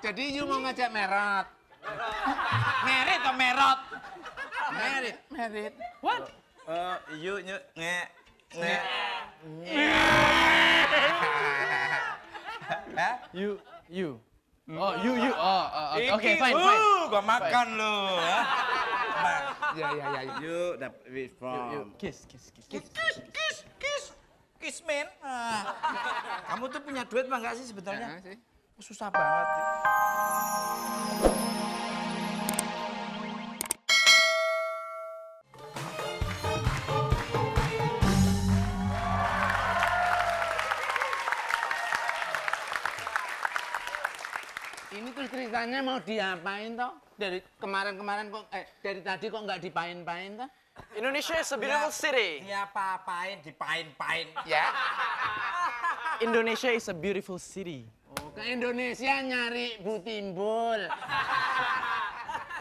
Jadi you mau ngajak merot. Merit atau merot? Merit. What? You nge. Hah? You. Oh, you. Okay, fine. Gua makan lo. Ya. You dapat from. Kiss. Kiss man. Kamu tuh punya duit apa enggak sih sebetulnya? sih. Susah banget. Ini tuh ceritanya mau diapain toh? Dari kemarin kok dari tadi kok nggak dipain-pain toh? Indonesia is a beautiful city. Ya apa-apain dipain-pain. Ya. Indonesia is a beautiful city. Oh, ke Indonesia nyari Bu Timbul.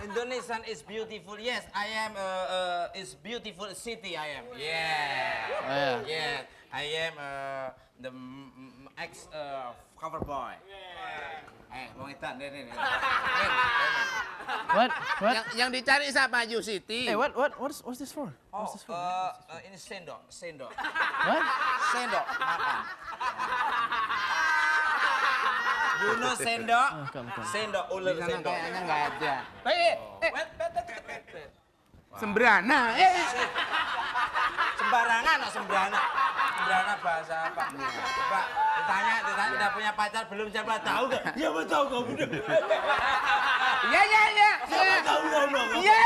Indonesian is beautiful. Yes, I am is beautiful city. I am. Yeah. Yeah. I am the ex cover boy. Mau ngetan nih. What? Yang dicari siapa? You City. Hey, what's this for? Oh, What's this for? ini sendok. What? Sendok makan. You know sendok? Come. Sendok ular Di sana sendok. kayaknya nggak ada. Wait. Sembrana. Sembarangan atau sembrana? Sembrana bahasa apa? Pak, ditanya udah punya pacar belum, siapa tahu gak? Siapa tahu kamu udah. Ya. Siapa tahu kamu? Ya.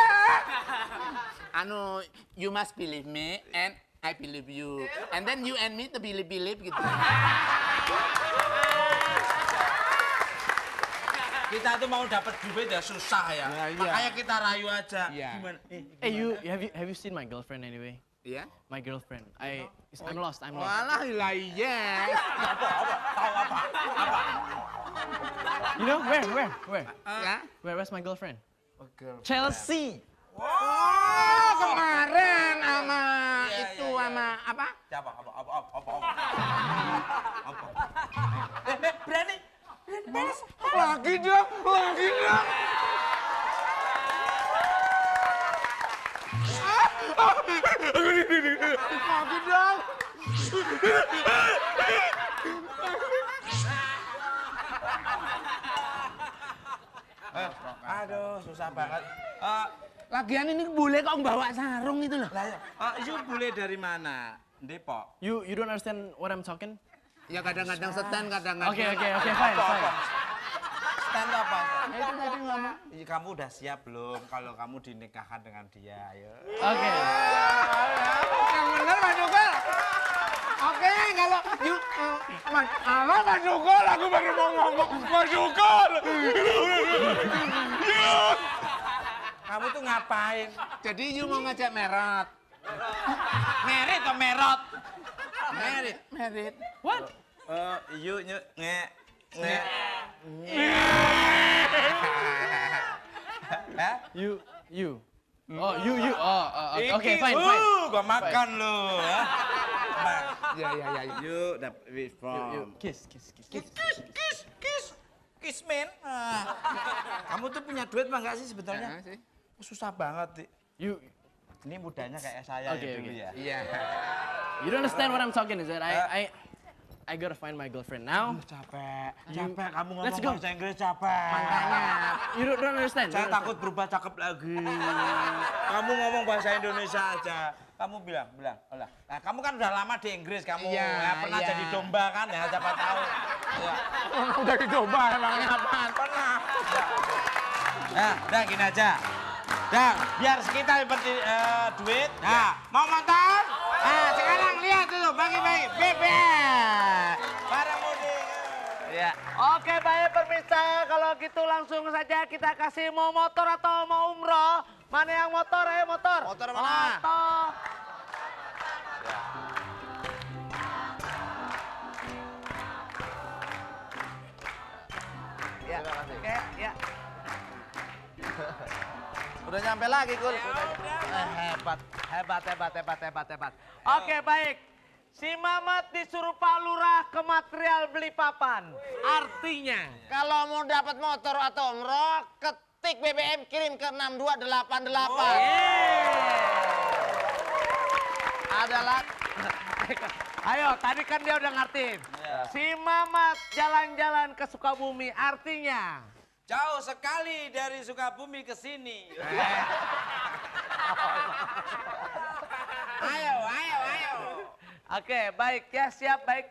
You must believe me and I believe you. And then you and me to believe gitu. Kita tuh mau dapat duit ya susah ya. Iya. Makanya kita rayu aja. Iya. Gimana? Hey, have you seen my girlfriend anyway? Iya. My girlfriend. I'm lost. Walah iya. Tahu apa? You know where? Ya. Where's my girlfriend? girl. Chelsea. Oh, kemarin sama Iya, itu iya, iya. sama apa? Siapa? Apa? Berani? Lagi dong. Lagi dong. Aduh, susah banget. Lagian ini bule kok bawa sarung itu loh. You bule dari mana? Depok. You don't understand what I'm talking? Ya kadang-kadang setan, kadang-kadang. Okay, fine. Stand up apa? Ya, itu tadi ngomong. Kamu udah siap belum kalau kamu dinikahkan dengan dia? Ayo. Okay. Yang bener Mas Dukul. Oke, kalau Mas Dukul, aku baru mau ngomong Mas Dukul. Kamu tuh ngapain? Jadi you mau ngajak merot. Merit atau merot? Merit. What? You nge. Hah? You. Oh, you. Okay, fine. Gua makan lo. Ya. You dapat from. Kiss. Kiss man. Kamu tuh punya duit apa enggak sih sebetulnya? sih. Susah banget. You Ini mudanya kayak saya Oke, ya dulu oke. ya. Iya. You don't understand what I'm talking is that I gotta find my girlfriend now. Capek kamu ngomong Let's go. bahasa Inggris capek. Makanya. You don't understand. Saya takut berubah cakep lagi. Kamu ngomong bahasa Indonesia aja. Kamu bilang. Nah, kamu kan udah lama di Inggris, kamu Iya, ya, pernah iya. jadi domba kan ya, siapa tahu. Ya. Udah dicoba emangnya apaan? Pernah. Nah, udah gini aja. Dah, biar kita seperti duit. Nah, mau motor? Nah, sekarang lihat dulu, bagi-bagi. BBM. Barang mudik. Ya. Oke, baik pemirsa. Kalau gitu langsung saja kita kasih mau motor atau mau umroh. Mana yang motor? Ayo motor. Motor mana? Motor. Ya, oke, ya. Udah nyampe lagi, Kul. Hebat. Oke, baik. Si Mamat disuruh Pak Lurah ke material beli papan. Artinya, Kalau mau dapat motor atau umroh, ketik BBM kirim ke 6288. Adalah ayo tadi kan dia udah ngertiin. Si Mamat jalan-jalan ke Sukabumi, artinya. jauh sekali dari Sukabumi ke sini. Ayo. Oke, baik ya, siap, baik.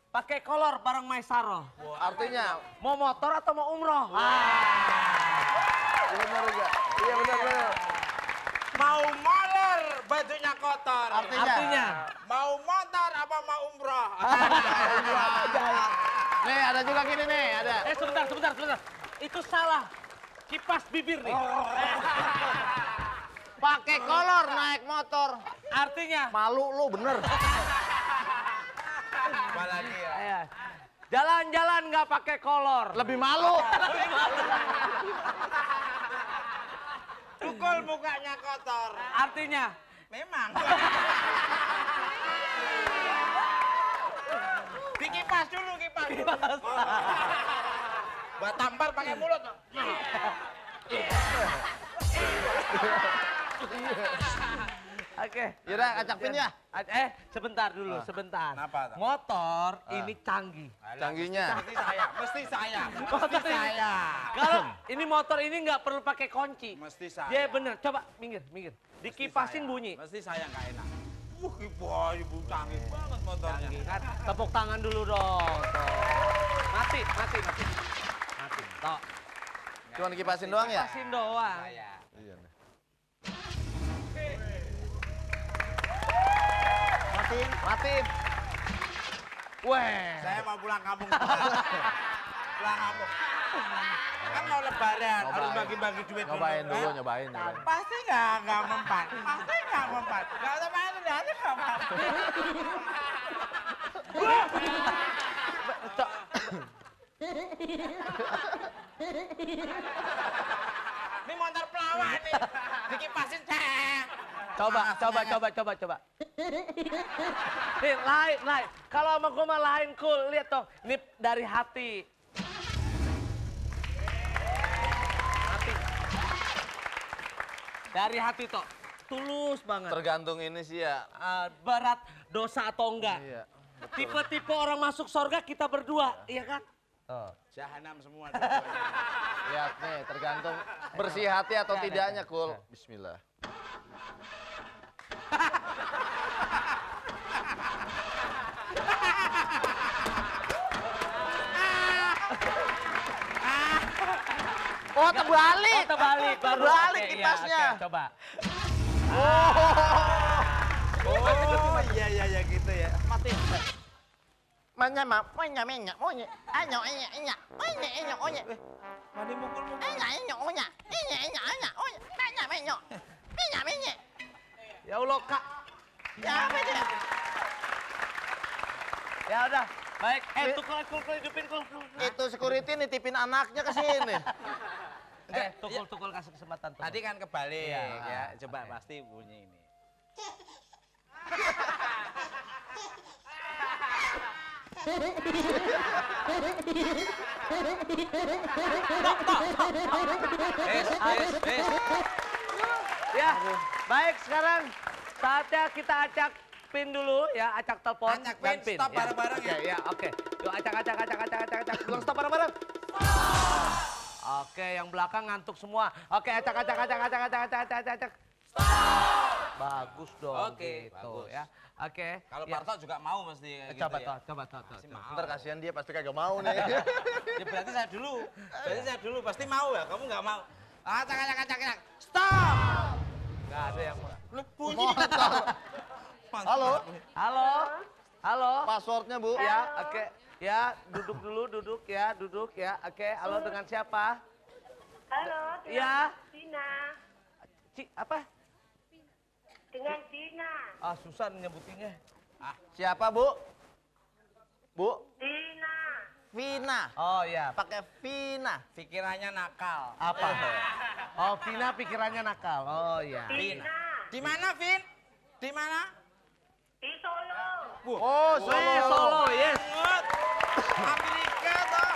Pakai kolor bareng Maisaro. Artinya Mau motor atau mau umroh? Benar juga. Iya benar. mau molor bajunya kotor. Artinya. Mau motor apa mau umroh? Nih ada juga gini nih, ada. Sebentar. Itu salah. Kipas bibir nih. Pakai kolor naik motor. Artinya. Malu lu bener. Apalagi ya. Ayo. Jalan-jalan nggak pakai kolor. Lebih malu. Tukul mukanya kotor. Artinya. Memang. Dikipas dulu, kipas. Buat tampar pakai mulut. Oke. Yaudah acak pin ya. Sebentar dulu, sebentar. Kenapa, Tom? Motor ini canggih. Canggihnya. Mesti saya. Kalau ini motor ini nggak perlu pakai kunci. Mesti saya. Dia bener. Coba minggir. Dikipasin bunyi. Mesti saya nggak enak. Wah, ibu canggih banget motornya. Canggih kan? Tepuk tangan dulu dong. Tuh. Mati. Toh. Cuma kipasin doang ya? Kipasin doang. Saya. Iya nih. Matiin. Weh. Saya mau pulang kampung. Pulang kampung. Kan mau lebaran, harus bagi-bagi duit dulu. Nyobain. Pasti nggak mempan. Nggak usah main, nggak mempan. Ini motor pelawak nih, dikipasin cek. Coba. Nih, lain. Kalau sama gua mah lain cool. Lihat dong. Ini dari hati. Dari hati toh. Tulus banget. Tergantung ini sih ya. Berat dosa atau enggak. Iya. Tipe-tipe orang masuk surga kita berdua, iya kan? Jahanam semua. Lihat nih, tergantung bersih hati atau tidaknya, Kul. Bismillah. Oh, terbalik. Terbalik. Terbalik kipasnya. Oke, coba. Oh, iya gitu ya. Mati. Manya. Mandi mukul. Ya Allah, Kak. Ya udah. Baik. Tukul hidupin kul. Itu security nitipin anaknya ke sini. Tukul kasih kesempatan. Tukul. Tadi kan kebalik Iya. ya. Coba pasti bunyi ini. Ya, baik sekarang saatnya kita acak pin dulu ya, acak telepon Acak dan pin, stop bareng-bareng ya. Ya, oke. Yuk acak. Bilang stop bareng-bareng. Oke, yang belakang ngantuk semua. Oke, acak. Bagus dong. Oke, gitu bagus. ya. Oke. Kalau ya. Parto juga mau mesti gitu Coba ya. toh. Ntar kasihan dia pasti kagak mau nih. Ya berarti saya dulu. Pasti mau ya, kamu nggak mau. Acak. Stop! Nggak ada yang mau. Bunyi. Halo. Passwordnya, Bu. Ya, oke. Ya, duduk dulu. Oke, halo dengan siapa? Halo, Ya. Dina. Apa? Dengan Dina. Ah, susah nyebutinnya. Siapa, Bu? Bu? Dina. Vina. Oh ya, Pakai Vina. Pikirannya nakal. apa? Oh, Vina pikirannya nakal. Oh ya. Dina. Di mana, Vin? Di mana? Di Solo. Oh, Solo, yes. Banget. Amerika toh.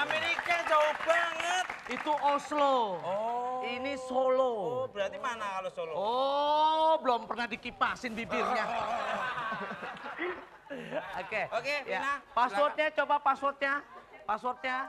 Amerika jauh banget. Itu Oslo. Oh. Ini Solo. Oh, berarti mana kalau Solo? Oh, belum pernah dikipasin bibirnya. Oke. Oke, Vina. Passwordnya coba passwordnya. Passwordnya.